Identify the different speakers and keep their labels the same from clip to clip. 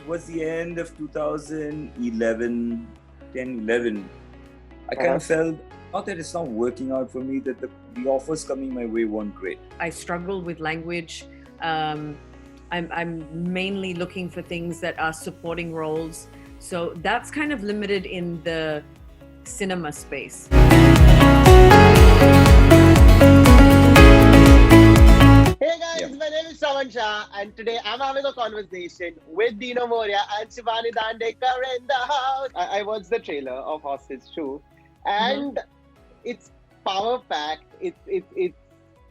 Speaker 1: towards the end of 2011, 10, 11, I kind of felt, not that it's not working out for me, that the offers coming my way weren't great.
Speaker 2: I struggle with language. I'm mainly looking for things that are supporting roles. So that's kind of limited in the cinema space.
Speaker 3: Hey guys, my name is Shravan Shah, and today I'm having a conversation with Dino Morea and Shibani Dandekar in the house. I watched the trailer of Hostage 2, and it's power packed. It's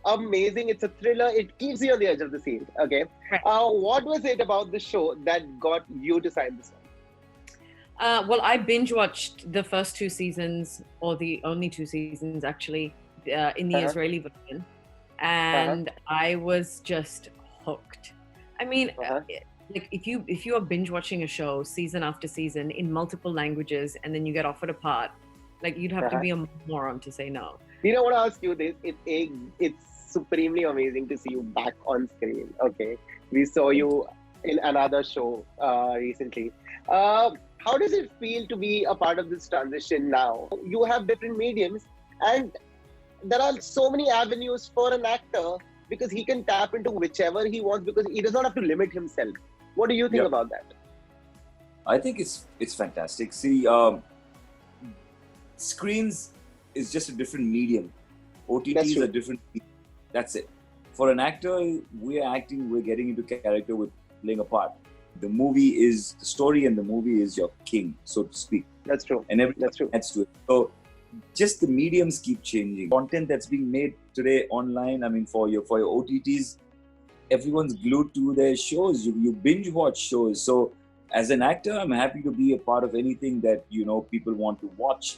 Speaker 3: amazing. It's a thriller. It keeps you on the edge of the seat. Okay,
Speaker 2: Right.
Speaker 3: What was it about the show that got you to sign this on?
Speaker 2: Well, I binge watched the first 2 seasons, or the only 2 seasons actually, in the Israeli version. And I was just hooked. I mean, like if you are binge watching a show season after season in multiple languages, and then you get offered a part, like you'd have to be a moron to say no.
Speaker 3: You know what? I ask you this. It's supremely amazing to see you back on screen. Okay, we saw you in another show recently. How does it feel to be a part of this transition now? You have different mediums, and there are so many avenues for an actor because he can tap into whichever he wants because he does not have to limit himself. What do you think about that?
Speaker 1: I think it's fantastic. See, screens is just a different medium. OTT is a different medium. That's it. For an actor, we're acting, we're getting into character, we're playing a part. The movie is the story, and the movie is your king, so to speak.
Speaker 3: That's true.
Speaker 1: And everything
Speaker 3: That's true.
Speaker 1: adds to it. So just the mediums keep changing. Content that's being made today online, I mean, for your OTTs, everyone's glued to their shows. You binge watch shows. So as an actor, I'm happy to be a part of anything that, people want to watch.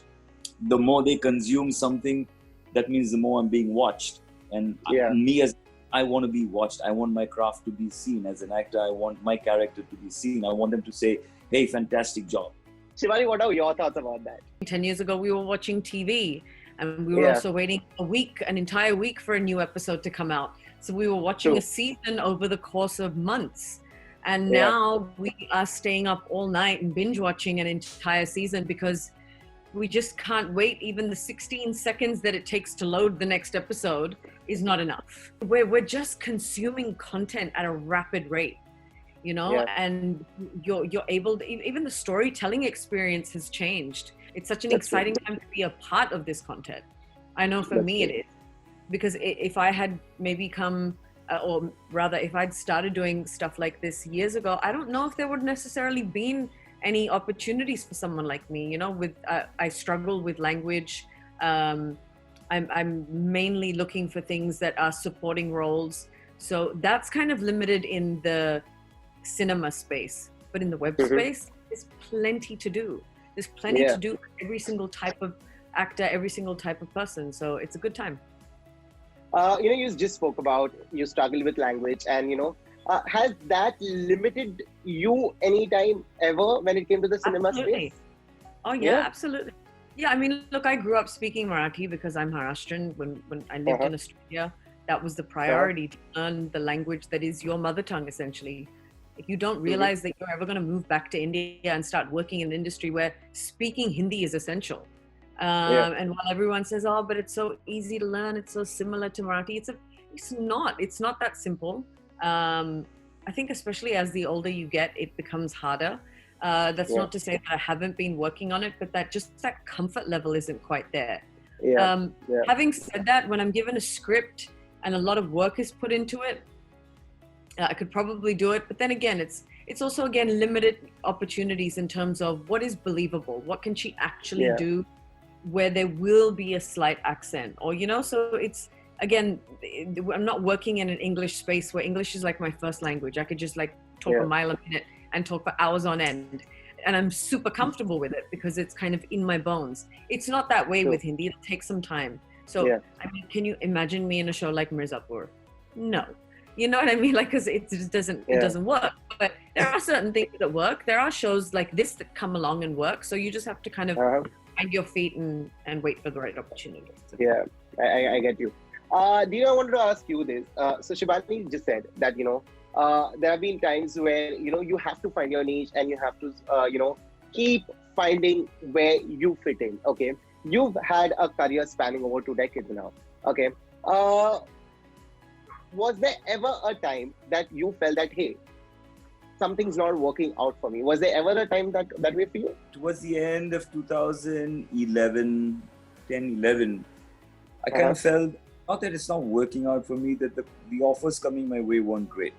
Speaker 1: The more they consume something, that means the more I'm being watched. And I want to be watched. I want my craft to be seen. As an actor, I want my character to be seen. I want them to say, hey, fantastic job.
Speaker 3: Shivani, what are your thoughts about that?
Speaker 2: 10 years ago, we were watching TV, and we were also waiting an entire week for a new episode to come out. So we were watching a season over the course of months. And now we are staying up all night and binge watching an entire season because we just can't wait. Even the 16 seconds that it takes to load the next episode is not enough. We're just consuming content at a rapid rate. And you're able to, even the storytelling experience has changed. It's such an exciting time to be a part of this content. I know for me it is, because if I had maybe if I'd started doing stuff like this years ago, I don't know if there would necessarily been any opportunities for someone like me. I struggle with language. I'm mainly looking for things that are supporting roles. So that's kind of limited in the cinema space, but in the web space, there's plenty to do. There's plenty to do for every single type of actor, every single type of person. So it's a good time.
Speaker 3: You just spoke about you struggle with language, and has that limited you anytime ever when it came to the cinema space?
Speaker 2: Oh yeah, absolutely. Yeah, I mean, look, I grew up speaking Marathi because I'm Maharashtrian. When I lived in Australia, that was the priority, to learn the language that is your mother tongue, essentially. If you don't realize that you're ever going to move back to India and start working in an industry where speaking Hindi is essential. And while everyone says, oh, but it's so easy to learn, it's so similar to Marathi, it's not that simple. I think especially as the older you get, it becomes harder. That's not to say that I haven't been working on it, but that comfort level isn't quite there. Having said that, when I'm given a script and a lot of work is put into it, I could probably do it. But then again, it's also, limited opportunities in terms of what is believable. What can she actually do where there will be a slight accent? Or, so it's, again, I'm not working in an English space where English is like my first language. I could just talk a mile a minute and talk for hours on end. And I'm super comfortable with it because it's kind of in my bones. It's not that way with Hindi. It'll take some time. So, I mean, can you imagine me in a show like Mirzapur? No. You know what I mean? Because it just doesn't work. But there are certain things that work. There are shows like this that come along and work. So you just have to kind of find your feet and wait for the right opportunities.
Speaker 3: Yeah, I get you. Dino, I wanted to ask you this. So Shibani just said that, there have been times where you have to find your niche and you have to keep finding where you fit in. Okay, you've had a career spanning over 2 decades now. Okay, was there ever a time that you felt that, hey, something's not working out for me? Was there ever a time that way for you?
Speaker 1: Towards the end of 2011, 10, 11, I kind of felt, not that it's not working out for me, that the offers coming my way weren't great.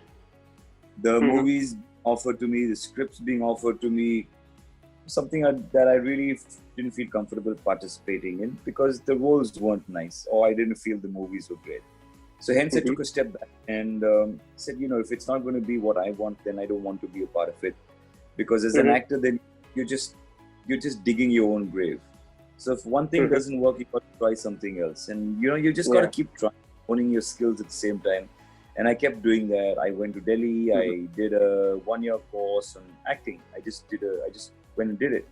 Speaker 1: The movies offered to me, the scripts being offered to me, something that I really didn't feel comfortable participating in because the roles weren't nice, or I didn't feel the movies were great. So hence I took a step back and said, if it's not going to be what I want, then I don't want to be a part of it. Because as an actor, then you're just digging your own grave. So if one thing doesn't work, you got to try something else. And you just got to keep trying, honing your skills at the same time. And I kept doing that. I went to Delhi. I did a 1-year course on acting. I just went and did it.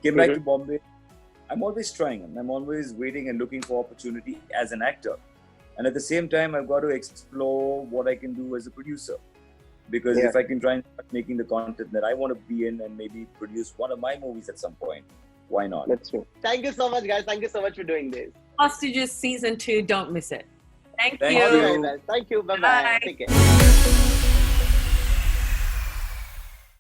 Speaker 1: Came back to Bombay. I'm always trying. I'm always waiting and looking for opportunity as an actor. And at the same time, I've got to explore what I can do as a producer. Because if I can try and start making the content that I want to be in and maybe produce one of my movies at some point, why not?
Speaker 3: That's true. Thank you so much, guys. Thank you so much for doing this.
Speaker 2: Hostages Season 2, don't miss it. Thank
Speaker 1: Thank
Speaker 2: you.
Speaker 1: you.
Speaker 3: Thank you. Bye-bye.
Speaker 2: Bye.
Speaker 3: Take care.